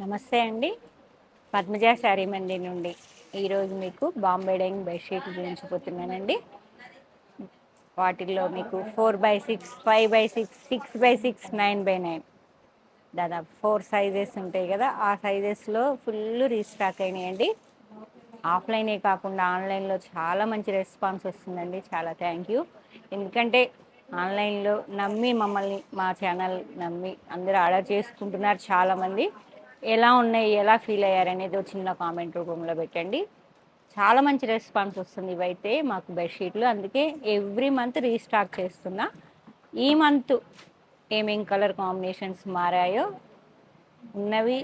నమస్తే అండి. పద్మజ శారీ మండి నుండి ఈరోజు మీకు బాంబే డైయింగ్ బెడ్షీట్లు చూపించబోతున్నానండి. వాటిల్లో మీకు 4x6, 5x6, 6x6, 9x9 దాదాపు 4 సైజెస్ ఉంటాయి కదా, ఆ సైజెస్లో ఫుల్ రీస్టాక్ అయినాయండి. ఆఫ్లైనే కాకుండా ఆన్లైన్లో చాలా మంచి రెస్పాన్స్ వస్తుందండి. చాలా థ్యాంక్ యూ. ఎందుకంటే ఆన్లైన్లో నమ్మి మమ్మల్ని, మా ఛానల్ నమ్మి అందరూ ఆర్డర్ చేసుకుంటున్నారు చాలామంది. ఎలా ఉన్నాయి, ఎలా ఫీల్ అయ్యారు అనేది చిన్న కామెంట్ రూపంలో పెట్టండి. చాలా మంచి రెస్పాన్స్ వస్తుంది. ఇవైతే మాకు బెడ్షీట్లు, అందుకే ఎవ్రీ మంత్ రీస్టాక్ చేస్తున్నా. ఈ మంత్ ఏమేం కలర్ కాంబినేషన్స్ మారాయో ఉన్నవి,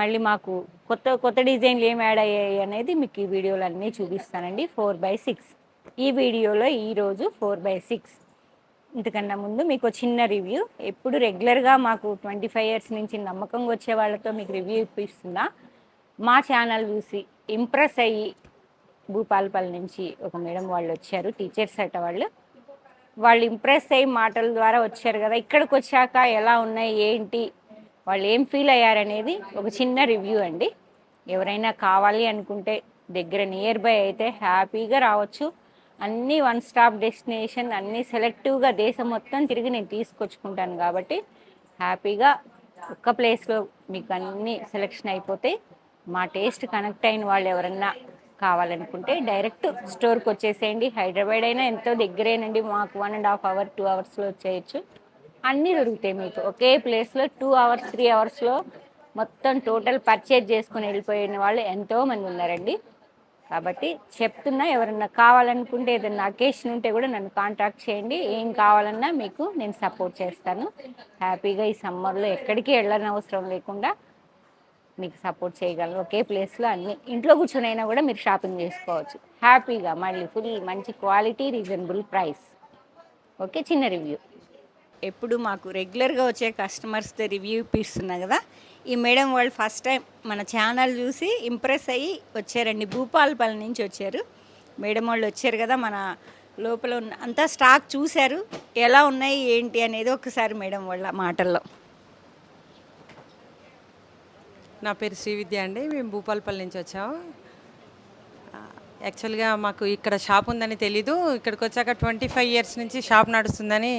మళ్ళీ మాకు కొత్త కొత్త డిజైన్లు ఏం యాడ్ అయ్యాయి అనేది మీకు ఈ వీడియోలో అన్నీ చూపిస్తానండి. 4x6 ఈ వీడియోలో ఈరోజు 4x6. ఇంతకన్నా ముందు మీకు చిన్న రివ్యూ. ఎప్పుడు రెగ్యులర్గా మాకు 25 ఇయర్స్ నుంచి నమ్మకంగా వచ్చే వాళ్ళతో మీకు రివ్యూ ఇప్పిస్తున్నా. మా ఛానల్ చూసి ఇంప్రెస్ అయ్యి భూపాలపల్లి నుంచి ఒక మేడం వాళ్ళు వచ్చారు, టీచర్స్ అట వాళ్ళు ఇంప్రెస్ అయ్యి మాటల ద్వారా వచ్చారు కదా. ఇక్కడికి వచ్చాక ఎలా ఉన్నాయి, ఏంటి, వాళ్ళు ఏం ఫీల్ అయ్యారనేది ఒక చిన్న రివ్యూ అండి. ఎవరైనా కావాలి అనుకుంటే దగ్గర నియర్ బై అయితే హ్యాపీగా రావచ్చు. అన్నీ వన్ స్టాప్ డెస్టినేషన్, అన్నీ సెలెక్టివ్గా దేశం మొత్తం తిరిగి నేను తీసుకొచ్చుకుంటాను కాబట్టి హ్యాపీగా ఒక్క ప్లేస్లో మీకు అన్నీ సెలెక్షన్ అయిపోతే, మా టేస్ట్ కనెక్ట్ అయిన వాళ్ళు ఎవరన్నా కావాలనుకుంటే డైరెక్ట్ స్టోర్కి వచ్చేసేయండి. హైదరాబాద్ అయినా ఎంతో దగ్గరేనండి, మాకు 1.5 hours 2 hours వచ్చేయచ్చు. అన్నీ దొరుకుతాయి మీకు ఒకే ప్లేస్లో. 2 hours 3 hours మొత్తం టోటల్ పర్చేజ్ చేసుకుని వెళ్ళిపోయిన వాళ్ళు ఎంతోమంది ఉన్నారండి. కాబట్టి చెప్తున్నా, ఎవరన్నా కావాలనుకుంటే ఏదన్నా అకేషన్ ఉంటే కూడా నన్ను కాంటాక్ట్ చేయండి. ఏం కావాలన్నా మీకు నేను సపోర్ట్ చేస్తాను. హ్యాపీగా ఈ సమ్మర్లో ఎక్కడికి వెళ్ళని అవసరం లేకుండా మీకు సపోర్ట్ చేయగలను. ఒకే ప్లేస్లో అన్ని ఇంట్లో కూర్చొనైనా కూడా మీరు షాపింగ్ చేసుకోవచ్చు హ్యాపీగా. మళ్ళీ ఫుల్ మంచి క్వాలిటీ, రీజనబుల్ ప్రైస్. ఓకే, చిన్న రివ్యూ. ఎప్పుడు మాకు రెగ్యులర్గా వచ్చే కస్టమర్స్తో రివ్యూ ఇప్పిస్తున్నా కదా. ఈ మేడం వాళ్ళు ఫస్ట్ టైం మన ఛానల్ చూసి ఇంప్రెస్ అయ్యి వచ్చారండి. భూపాలపల్లి నుంచి వచ్చారు మేడం వాళ్ళు. వచ్చారు కదా, మన లోపల ఉన్న అంతా స్టాక్ చూశారు. ఎలా ఉన్నాయి ఏంటి అనేది ఒకసారి మేడం వాళ్ళ మాటల్లో. నా పేరు శ్రీవిద్య అండి. మేము భూపాలపల్లి నుంచి వచ్చాము. యాక్చువల్గా మాకు ఇక్కడ షాప్ ఉందని తెలీదు. ఇక్కడికి వచ్చాక 25 ఇయర్స్ నుంచి షాప్ నడుస్తుందని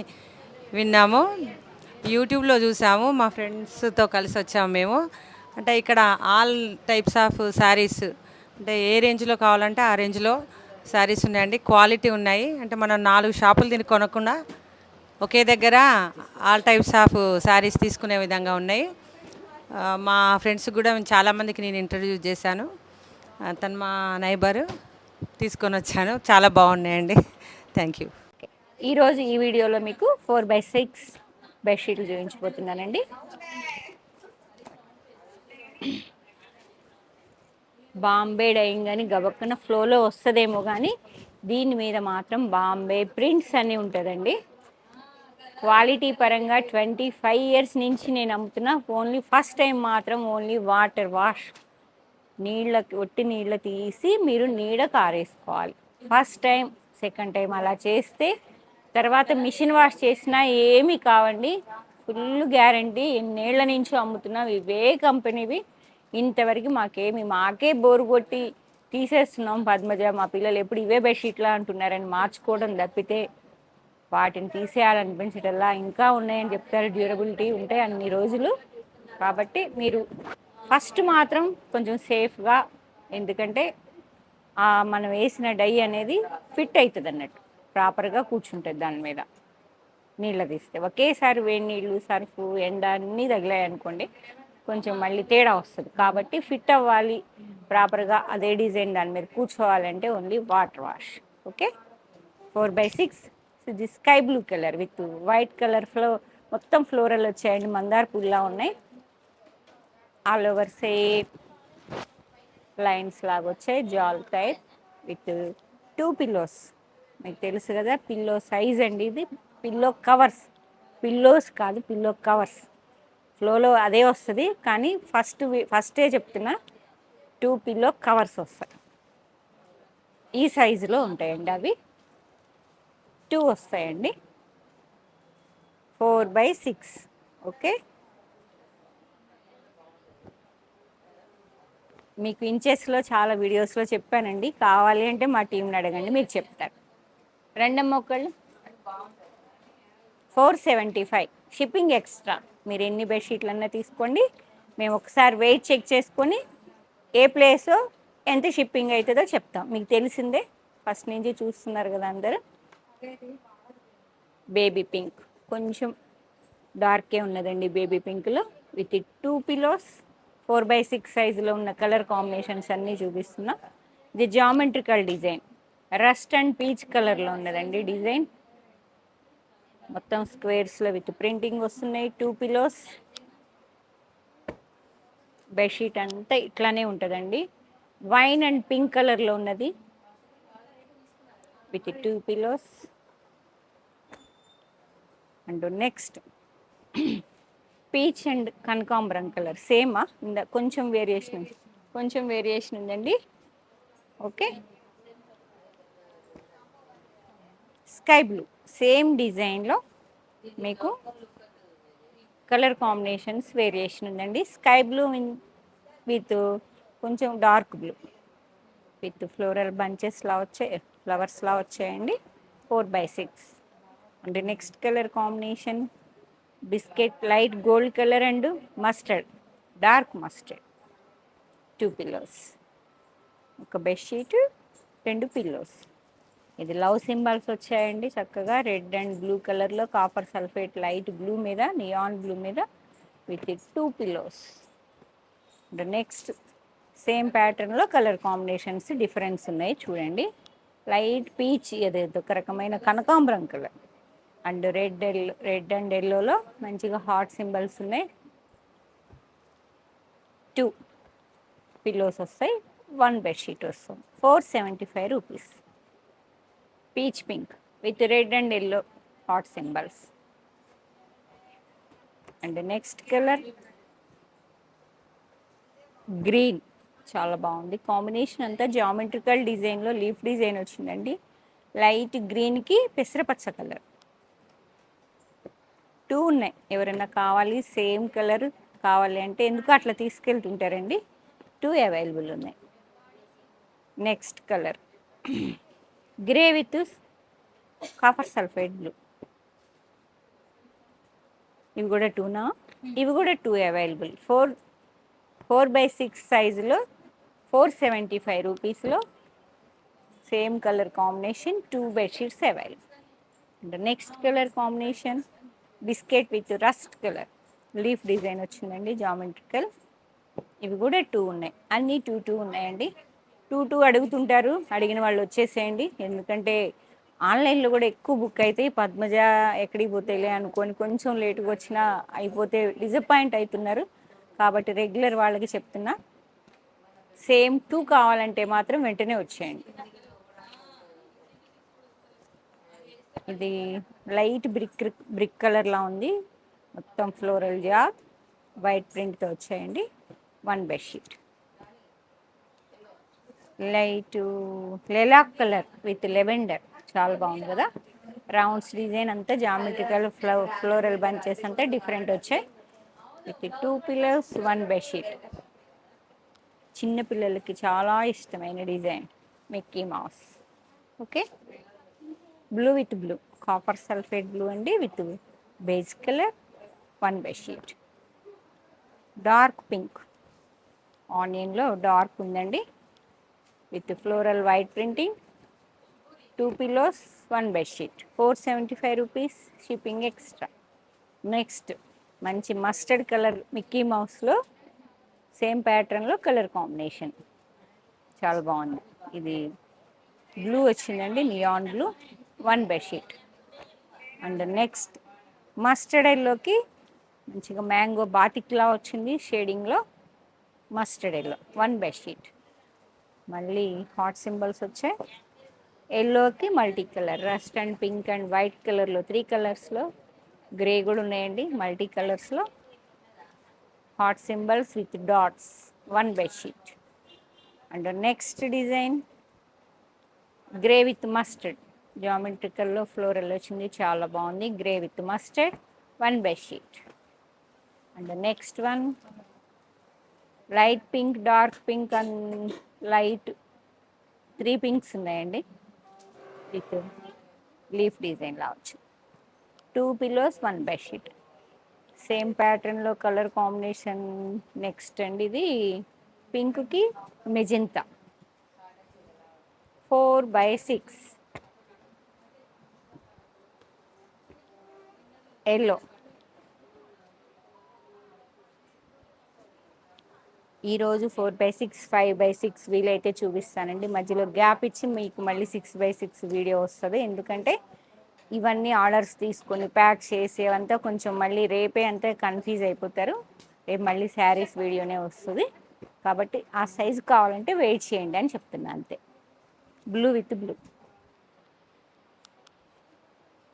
విన్నాము. యూట్యూబ్లో చూసాము, మా ఫ్రెండ్స్తో కలిసి వచ్చాము మేము. అంటే ఇక్కడ ఆల్ టైప్స్ ఆఫ్ శారీస్, అంటే ఏ రేంజ్లో కావాలంటే ఆ రేంజ్లో శారీస్ ఉన్నాయండి. క్వాలిటీ ఉన్నాయి. అంటే మనం 4 షాపులు తిని కొనకుండా ఒకే దగ్గర ఆల్ టైప్స్ ఆఫ్ శారీస్ తీసుకునే విధంగా ఉన్నాయి. మా ఫ్రెండ్స్ కూడా చాలామందికి నేను ఇంట్రడ్యూస్ చేశాను. తను మా నైబరు, తీసుకొని వచ్చాను. చాలా బాగున్నాయండి. Thank you. ఈరోజు ఈ వీడియోలో మీకు 4x6 బెడ్షీట్లు చూపించబోతున్నానండి. బాంబే డైయింగ్ అని గబక్కన ఫ్లోలో వస్తుందేమో కానీ దీని మీద మాత్రం బాంబే ప్రింట్స్ అని ఉంటుందండి. క్వాలిటీ పరంగా 25 ఇయర్స్ నుంచి నేను అమ్ముతున్నా. ఓన్లీ ఫస్ట్ టైం మాత్రం ఓన్లీ వాటర్ వాష్, ఒట్టి నీళ్ళ తీసి మీరు నీడకు ఆరేసుకోవాలి ఫస్ట్ టైం. సెకండ్ టైం అలా చేస్తే తర్వాత మిషన్ వాష్ చేసినా ఏమీ కావండి. Full guarantee. ఎన్నేళ్ల నుంచో అమ్ముతున్నాం, ఇవే కంపెనీవి. ఇంతవరకు మాకే బోరు కొట్టి తీసేస్తున్నాం. పద్మజ, మా పిల్లలు ఎప్పుడు ఇవే బెడ్షీట్లా అంటున్నారని మార్చుకోవడం తప్పితే వాటిని తీసేయాలనిపించటల్లా ఇంకా ఉన్నాయని చెప్తారు. డ్యూరబిలిటీ ఉంటాయి అన్ని రోజులు. కాబట్టి మీరు ఫస్ట్ మాత్రం కొంచెం సేఫ్గా, ఎందుకంటే మనం వేసిన డై అనేది ఫిట్ అవుతుంది అన్నట్టు, ప్రాపర్గా కూర్చుంటుంది దాని మీద. నీళ్ళ తీస్తే ఒకేసారి వేడి నీళ్ళు, సర్ఫ్, ఎండ అన్నీ తగిలాయి అనుకోండి, కొంచెం మళ్ళీ తేడా వస్తుంది. కాబట్టి ఫిట్ అవ్వాలి ప్రాపర్గా, అదే డిజైన్ దాని మీద కూర్చోవాలంటే only water wash. Okay, 4x6. ఇది sky blue colour with white colour మొత్తం ఫ్లోరల్ వచ్చాయండి. మందార పుల్లా ఉన్నాయి. ఆల్ ఓవర్ సేమ్ లైన్స్ లాగా వచ్చాయి. జాల్ టైప్ విత్ 2 పిల్లోస్. మీకు తెలుసు కదా పిల్లో సైజ్ అండి ఇది. పిల్లో కవర్స్, పిల్లోస్ కాదు, పిల్లో కవర్స్. ఫ్లోలో అదే వస్తుంది కానీ ఫస్టే చెప్తున్నా, 2 పిల్లో కవర్స్ వస్తాయి. ఈ సైజులో ఉంటాయండి అవి. 2 వస్తాయండి. 4x6. ఓకే, మీకు ఇంచెస్లో చాలా వీడియోస్లో చెప్పానండి. కావాలి అంటే మా టీంని అడగండి, మీరు చెప్తారు. రెండమ్మ ఒకళ్ళు 475 షిప్పింగ్ ఎక్స్ట్రా. మీరు ఎన్ని బెడ్షీట్లన్నా తీసుకోండి, మేము ఒకసారి వెయిట్ చెక్ చేసుకొని ఏ ప్లేసో ఎంత షిప్పింగ్ అవుతుందో చెప్తాం. మీకు తెలిసిందే, ఫస్ట్ నుంచి చూస్తున్నారు కదా అందరూ. బేబీ పింక్ కొంచెం డార్కే ఉన్నదండి, బేబీ పింక్లో విత్ 2 పిలోస్. 4x6 సైజులో ఉన్న కలర్ కాంబినేషన్స్ అన్నీ చూపిస్తున్నా. ఇది geometrical design, rust and peach కలర్లో ఉన్నదండి డిజైన్. మొత్తం స్క్వేర్స్లో విత్ ప్రింటింగ్ వస్తున్నాయి. 2 పిలోస్. బెడ్షీట్ అంతా ఇట్లానే ఉంటుందండి. వైన్ అండ్ పింక్ కలర్లో ఉన్నది with 2 pillows. And next peach and కనకాంబరం కలర్ సేమా, కొంచెం వేరియేషన్ ఉందండి. ఓకే, స్కై బ్లూ సేమ్ డిజైన్లో మీకు కలర్ కాంబినేషన్స్ వేరియేషన్ ఉందండి. స్కై బ్లూ విత్ కొంచెం డార్క్ బ్లూ విత్ ఫ్లోరల్ బంచెస్లా వచ్చాయి, ఫ్లవర్స్లా వచ్చాయండి. 4x6. And next colour combination biscuit light gold colour and mustard, dark mustard. 2 pillows, ఒక బెడ్షీట్, 2 పిల్లోస్. ఇది love symbols వచ్చాయండి చక్కగా, రెడ్ అండ్ బ్లూ కలర్లో, copper sulphate light blue మీద, neon blue మీద with 2 pillows. And next same ప్యాటర్న్లో colour combinations difference ఉన్నాయి చూడండి. లైట్ పీచ్, ఏదేదో ఒక రకమైన కనకాంబరం కలర్ అండ్ రెడ్ అండ్ ఎల్లోలో మంచిగా హార్ట్ సింబల్స్ ఉన్నాయి. 2 పిల్లోస్ వస్తాయి, 1 బెడ్షీట్ వస్తుంది. 475 rupees. Peach pink with red and yellow heart symbols. And next colour green, చాలా బాగుంది కాంబినేషన్. అంతా జామెట్రికల్ డిజైన్లో లీఫ్ డిజైన్ వచ్చిందండి. లైట్ గ్రీన్కి పెసరపచ్చ కలర్. 2 ఉన్నాయి, ఎవరైనా కావాలి సేమ్ కలర్ కావాలి అంటే ఎందుకు అట్లా తీసుకెళ్తుంటారండి. 2 అవైలబుల్ ఉన్నాయి. Next colour grey with copper sulphide blue. ఇవి కూడా 2నా? ఇవి కూడా 2 అవైలబుల్. 4x6 సైజులో 475 రూపీస్లో same colour combination, 2 bedsheets available. And next colour combination biscuit with rust colour, leaf design వచ్చిందండి జామెట్రికల్. ఇవి కూడా 2 ఉన్నాయి, అన్నీ 2 ఉన్నాయండి. 2 అడుగుతుంటారు, అడిగిన వాళ్ళు వచ్చేసేయండి. ఎందుకంటే ఆన్లైన్లో కూడా ఎక్కువ బుక్ అవుతాయి. పద్మజ ఎక్కడికి పోతేలే అనుకొని కొంచెం లేటుగా వచ్చినా అయిపోతే డిసప్పాయింట్ అవుతున్నారు. కాబట్టి రెగ్యులర్ వాళ్ళకి చెప్తున్నా, సేమ్ 2 కావాలంటే మాత్రం వెంటనే వచ్చేయండి. ఇది లైట్ బ్రిక్ కలర్లా ఉంది, మొత్తం ఫ్లోరల్ జార్ వైట్ ప్రింట్తో వచ్చాయండి. 1 bedsheet. Light lilac colour with lavender, చాలా బాగుంది కదా. రౌండ్స్ డిజైన్ అంతా జామెట్రికల్ ఫ్లోరల్ బంచెస్ అంతా డిఫరెంట్ వచ్చాయి. With 2 pillows, 1 bedsheet. చిన్న పిల్లలకి చాలా ఇష్టమైన design Mickey Mouse. Okay, blue with blue, copper sulphate blue అండి with beige colour. 1 bedsheet. Dark pink, ఆనియన్లో డార్క్ ఉందండి with floral white printing. 2 pillows, 1 bedsheet. 475 rupees, shipping extra. Next మంచి mustard colour Mickey మౌస్లో same ప్యాటర్న్లో colour combination చాలా బాగుంది. ఇది blue వచ్చిందండి, neon blue. 1 bedsheet. And next mustard ఎల్లోకి మంచిగా మ్యాంగో బాటిక్లా వచ్చింది షేడింగ్లో, మస్టర్డ్ ఎల్లో. 1 బెడ్షీట్. మళ్ళీ హాట్ సింబల్స్ వచ్చాయి. ఎల్లోకి multi colour, rust and pink and white కలర్లో 3 కలర్స్లో, గ్రే కూడా ఉన్నాయండి మల్టీ కలర్స్లో. Heart symbols with dots. 1 bedsheet. And next design grey with mustard, జామెట్రికల్లో ఫ్లోరల్ వచ్చింది, చాలా బాగుంది. Grey with mustard, 1 bedsheet. And next one light pink, dark pink and light 3 pinks ఉన్నాయండి. విత్ లీఫ్ డిజైన్ లావచ్చు. 2 pillows 1 bedsheet. Same ప్యాటర్న్లో colour combination next అండి. ఇది పింక్కి మెజెంతా 4/6. ఎల్లో. ఈరోజు 4/6, 5/6 వీలైతే చూపిస్తానండి. మధ్యలో గ్యాప్ ఇచ్చి మీకు మళ్ళీ 6/6 వీడియో వస్తుంది. ఎందుకంటే ఇవన్నీ ఆర్డర్స్ తీసుకొని ప్యాక్ చేసేవంతా కొంచెం మళ్ళీ రేపే అంతా కన్ఫ్యూజ్ అయిపోతారు. రేపు మళ్ళీ శారీస్ వీడియోనే వస్తుంది. కాబట్టి ఆ సైజు కావాలంటే వెయిట్ చేయండి అని చెప్తున్నా అంతే. బ్లూ విత్ బ్లూ,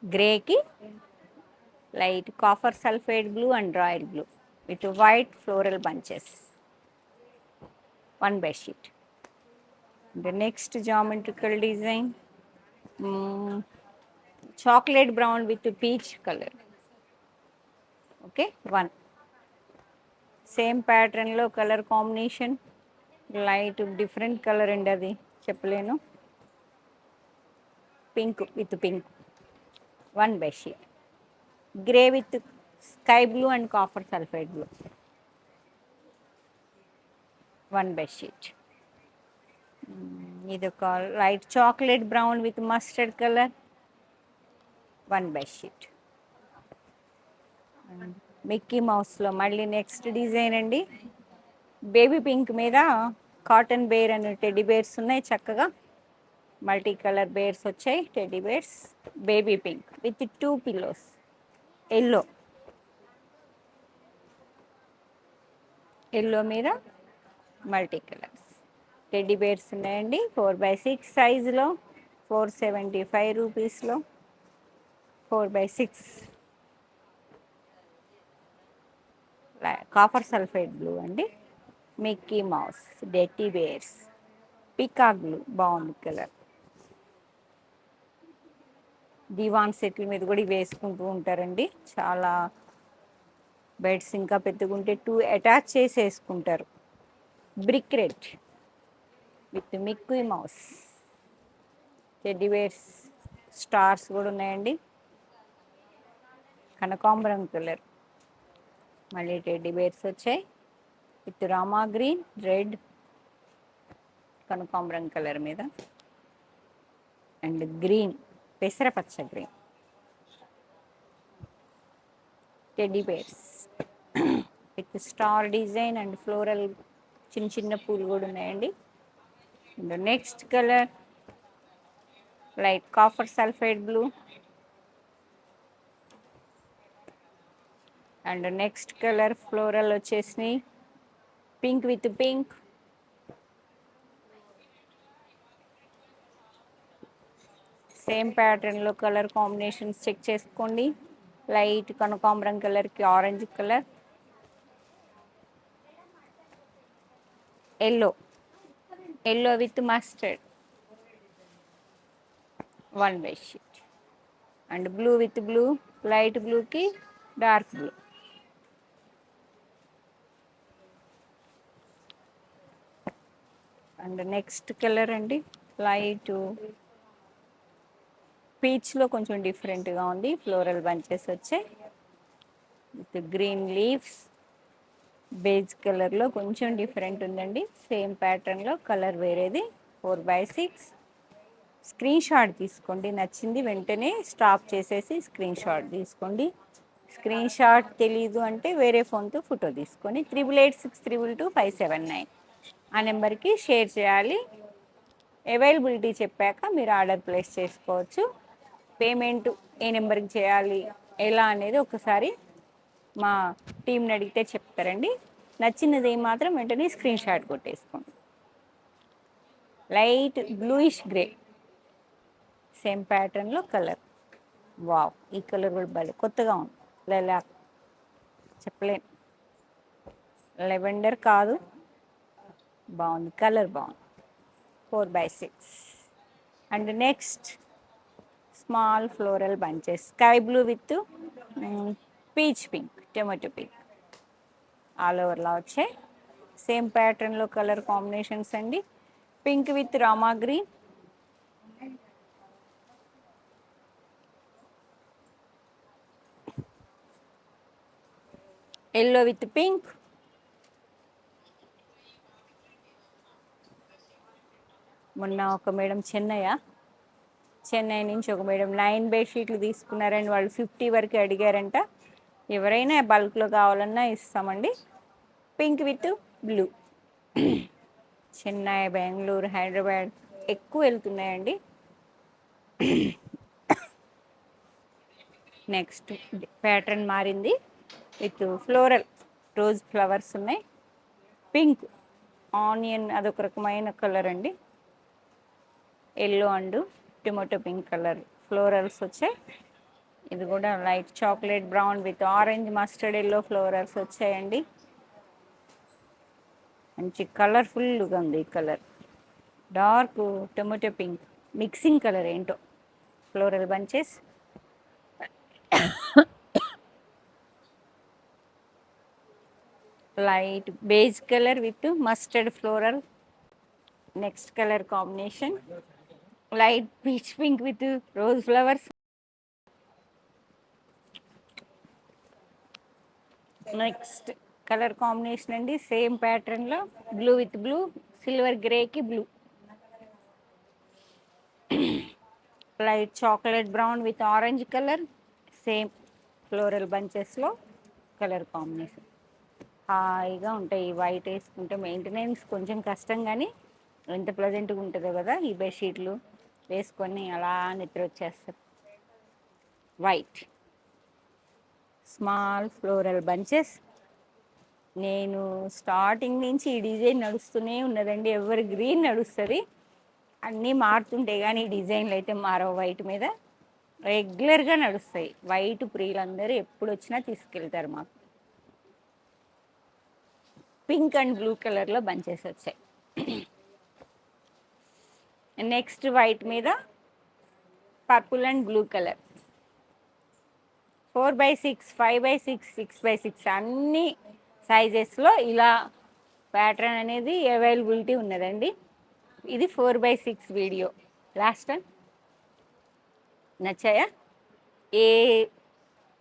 గ్రేకి light copper sulphate blue and royal blue with white floral bunches. 1 bedsheet. The next geometrical design, chocolate brown with peach color. Okay, 1. Same pattern lo color combination, light different color and adi cheppalenu. Pink with pink. 1 bedsheet. Grey with sky blue and copper sulphate blue. 1 bedsheet. ఇది ఒక light chocolate brown with mustard colour. 1 bedsheet. Mickey మౌస్లో మళ్ళీ next design అండి. Baby pink మీద cotton bear and teddy bears ఉన్నాయి. చక్కగా multi colour bears వచ్చాయి. Teddy bears. Baby pink with 2 pillows. Yellow. Yellow మీద మల్టీ కలర్స్ టెడ్డీ బేర్స్ ఉన్నాయండి. 4/6 సైజులో 475 రూపీస్లో 4/6. కాపర్ సల్ఫేట్ బ్లూ అండి. Mickey Mouse, teddy bears, peacock blue బాగుంది కలర్. దివాన్ సెట్ల మీద కూడా వేసుకుంటూ ఉంటారండి. చాలా బెడ్స్ ఇంకా పెద్దగుంటే 2 అటాచ్ చేసి వేసుకుంటారు. Brick red with Mickey Mouse, teddy bears, stars కూడా ఉన్నాయండి. కనకాంబరం కలర్ మళ్ళీ టెడ్డీ బేర్స్ వచ్చాయి విత్ రామా గ్రీన్, రెడ్, కనకాంబరం కలర్ మీద అండ్ గ్రీన్, పెసరపచ్చ green. Teddy bears with star design and floral చిన్న చిన్న పూలు కూడా ఉన్నాయండి. And next colour light copper sulphate blue and next colour floral వచ్చేసి పింక్ విత్ పింక్. సేమ్ ప్యాటర్న్లో కలర్ కాంబినేషన్స్ చెక్ చేసుకోండి. లైట్ కనకాంబరం కలర్కి orange colour, yellow, yellow with mustard. 1 bedsheet. And blue with blue, light బ్లూకి dark blue. And next colour అండి light పీచ్లో కొంచెం డిఫరెంట్గా ఉంది. ఫ్లోరల్ బంచెస్ వచ్చాయి విత్ గ్రీన్ లీవ్స్. బేజ్ కలర్లో కొంచెం డిఫరెంట్ ఉందండి. సేమ్ ప్యాటర్న్లో కలర్ వేరేది. 4/6. స్క్రీన్ షాట్ తీసుకోండి. నచ్చింది వెంటనే స్టాప్ చేసేసి స్క్రీన్ షాట్ తీసుకోండి. స్క్రీన్ షాట్ తెలీదు అంటే వేరే ఫోన్తో ఫోటో తీసుకొని 8886222579 ఆ నెంబర్కి షేర్ చేయాలి. అవైలబిలిటీ చెప్పాక మీరు ఆర్డర్ ప్లేస్ చేసుకోవచ్చు. పేమెంట్ ఏ నెంబర్కి చేయాలి ఎలా అనేది ఒకసారి మా టీంని అడిగితే చెప్తారండి. నచ్చినది మాత్రం వెంటనే స్క్రీన్ షాట్ కొట్టేసుకోండి. లైట్ బ్లూయిష్ గ్రే సేమ్ ప్యాటర్న్లో కలర్. వావ్, ఈ కలర్ కూడా భలే కొత్తగా ఉంది. లైలాక్ చెప్పలేను, లెవెండర్ కాదు, బాగుంది కలర్, బాగుంది. 4/6. And next small floral bunches sky blue with peach pink, tomato pink all ఓవర్లా వచ్చాయి. సేమ్ ప్యాటర్న్లో కలర్ కాంబినేషన్స్ అండి. Pink with Rama green, yellow with pink, మొన్న ఒక మేడం చెన్నై నుంచి ఒక మేడం 9 బెడ్షీట్లు తీసుకున్నారండి. వాళ్ళు 50 వరకు అడిగారంట. ఎవరైనా బల్క్లో కావాలన్నా ఇస్తామండి. Pink with blue. Chennai, Bengaluru, Hyderabad ఎక్కువ వెళ్తున్నాయండి. నెక్స్ట్ ప్యాటర్న్ మారింది విత్ ఫ్లోరల్ రోజ్ ఫ్లవర్స్ ఉన్నాయి. పింక్ ఆనియన్ అదొక రకమైన కలర్ అండి. Yellow and tomato pink colour florals వచ్చాయి. ఇది కూడా light chocolate brown with orange mustard yellow florals వచ్చాయండి. మంచి కలర్ఫుల్గా ఉంది ఈ colour. Dark tomato pink mixing colour ఏంటో. Floral bunches, light beige colour with mustard floral. Next colour combination light peach pink with rose flowers. Next colour combination అండి same ప్యాటర్న్లో blue with blue, silver గ్రేకి blue. Light chocolate brown with orange colour, same floral బంచెస్లో colour combination. హాయిగా ఉంటాయి. ఈ white వేసుకుంటే maintenance కొంచెం కష్టం, కానీ ఎంత ప్లజెంట్గా ఉంటుందో కదా ఈ బెడ్షీట్లు వేసుకొని అలా నిద్ర వచ్చేస్తారు. White small floral bunches. నేను స్టార్టింగ్ నుంచి ఈ డిజైన్ నడుస్తూనే ఉన్నదండి. ఎవరి గ్రీన్ నడుస్తుంది, అన్నీ మారుతుంటాయి కానీ ఈ డిజైన్లు అయితే మారవు. వైట్ మీద రెగ్యులర్గా నడుస్తాయి. వైట్ ప్రియులందరూ ఎప్పుడు వచ్చినా తీసుకెళ్తారు. మాకు పింక్ అండ్ బ్లూ కలర్లో బంచెస్ వచ్చాయి. నెక్స్ట్ వైట్ మీద purple and blue colour. 4x6, 5x6, 6x6 అన్ని సైజెస్లో ఇలా ప్యాటర్న్ అనేది అవైలబిలిటీ ఉన్నదండి. ఇది 4x6 వీడియో. లాస్ట్ టైం నచ్చాయా? ఏ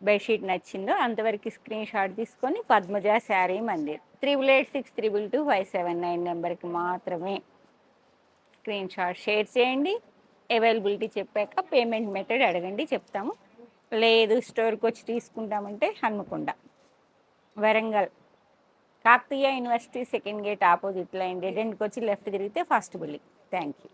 బెడ్షీట్ నచ్చిందో అంతవరకు స్క్రీన్ షాట్ తీసుకొని పద్మజ శారీ మందిర్ 8886222579 నెంబర్కి మాత్రమే స్క్రీన్ షాట్ షేర్ చేయండి. అవైలబిలిటీ చెప్పాక పేమెంట్ మెథడ్ అడగండి, చెప్తాము. లేదు స్టోర్కి వచ్చి తీసుకుంటామంటే Hanamkonda, Warangal, Kakatiya university second gate opposite line dead ఎండ్కి వచ్చి లెఫ్ట్ తిరిగితే ఫస్ట్ బిల్డింగ్. Thank you.